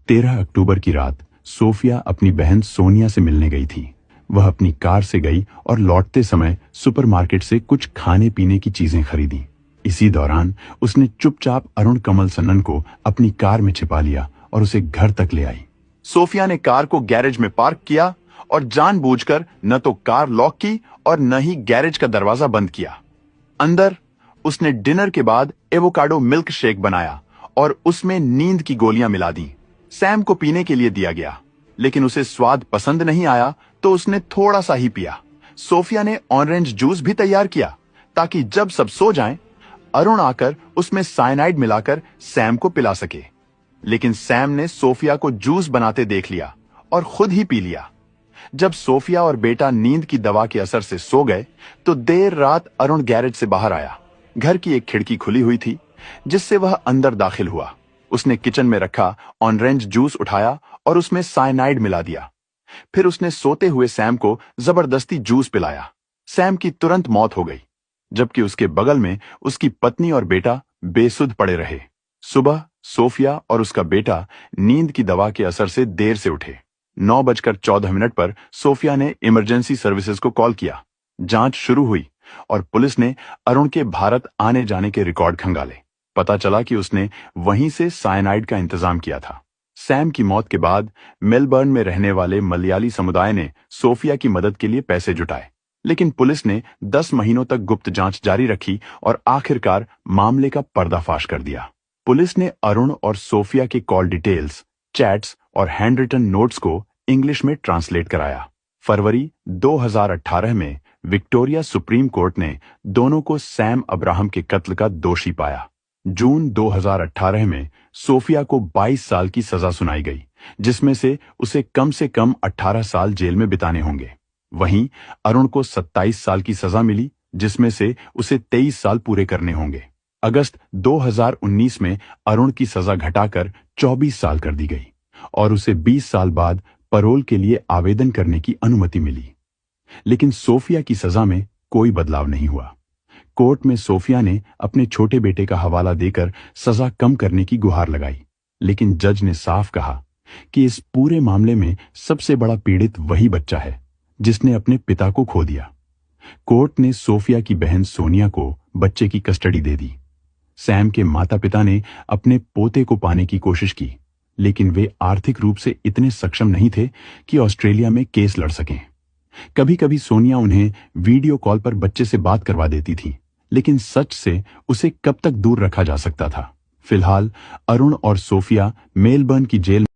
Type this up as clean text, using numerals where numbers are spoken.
13 अक्टूबर की रात सोफिया अपनी बहन सोनिया से मिलने गई थी। वह अपनी कार से गई और लौटते समय सुपरमार्केट से कुछ खाने पीने की चीजें खरीदी। इसी दौरान उसने चुपचाप अरुण कमल सन्नन को अपनी कार में छिपा लिया और उसे घर तक ले आई। सोफिया ने कार को गैरेज में पार्क किया और जानबूझकर न तो कार लॉक की और न ही गैरेज का दरवाजा बंद किया। अंदर उसने डिनर के बाद एवोकाडो मिल्क शेक बनाया और उसमें नींद की गोलियां मिला दी। सैम को पीने के लिए दिया गया, लेकिन उसे स्वाद पसंद नहीं आया तो उसने थोड़ा सा ही पिया। सोफिया ने ऑरेंज जूस भी तैयार किया ताकि जब सब सो जाएं, अरुण आकर उसमें साइनाइड मिलाकर सैम को पिला सके। लेकिन सैम ने सोफिया को जूस बनाते देख लिया और खुद ही पी लिया। जब सोफिया और बेटा नींद की दवा के असर से सो गए तो देर रात अरुण गैरेज से बाहर आया। घर की एक खिड़की खुली हुई थी जिससे वह अंदर दाखिल हुआ। उसने किचन में रखा ऑरेंज जूस उठाया और उसमें साइनाइड मिला दिया। फिर उसने सोते हुए सैम को जबरदस्ती जूस पिलाया। सैम की तुरंत मौत हो गई, जबकि उसके बगल में उसकी पत्नी और बेटा बेसुध पड़े रहे। सुबह सोफिया और उसका बेटा नींद की दवा के असर से देर से उठे। 9:14 पर सोफिया ने इमरजेंसी सर्विसेज को कॉल किया। जांच शुरू हुई और पुलिस ने अरुण के भारत आने जाने के रिकॉर्ड खंगाले। पता चला कि उसने वहीं से साइनाइड का इंतजाम किया था। सैम की मौत के बाद मेलबर्न में रहने वाले मलयाली समुदाय ने सोफिया की मदद के लिए पैसे जुटाए, लेकिन पुलिस ने 10 महीनों तक गुप्त जांच जारी रखी और आखिरकार मामले का पर्दाफाश कर दिया। पुलिस ने अरुण और सोफिया के कॉल डिटेल्स, चैट्स और हैंड रिटन नोट्स को इंग्लिश में ट्रांसलेट कराया। फरवरी 2018 में विक्टोरिया सुप्रीम कोर्ट ने दोनों को सैम अब्राहम के कत्ल का दोषी पाया। जून 2018 में सोफिया को 22 साल की सजा सुनाई गई, जिसमें से कम 18 साल जेल में बिताने होंगे। वहीं अरुण को 27 साल की सजा मिली, जिसमें से उसे 23 साल पूरे करने होंगे। अगस्त 2019 में अरुण की सजा घटाकर 24 साल कर दी गई और उसे 20 साल बाद पैरोल के लिए आवेदन करने की अनुमति मिली। लेकिन सोफिया की सजा में कोई बदलाव नहीं हुआ। कोर्ट में सोफिया ने अपने छोटे बेटे का हवाला देकर सजा कम करने की गुहार लगाई, लेकिन जज ने साफ कहा कि इस पूरे मामले में सबसे बड़ा पीड़ित वही बच्चा है जिसने अपने पिता को खो दिया। कोर्ट ने सोफिया की बहन सोनिया को बच्चे की कस्टडी दे दी। सैम के माता-पिता ने अपने पोते को पाने की कोशिश की, लेकिन वे आर्थिक रूप से इतने सक्षम नहीं थे कि ऑस्ट्रेलिया में केस लड़ सकें। कभी-कभी सोनिया उन्हें वीडियो कॉल पर बच्चे से बात करवा देती थी, लेकिन सच से उसे कब तक दूर रखा जा सकता था। फिलहाल अरुण और सोफिया मेलबर्न की जेल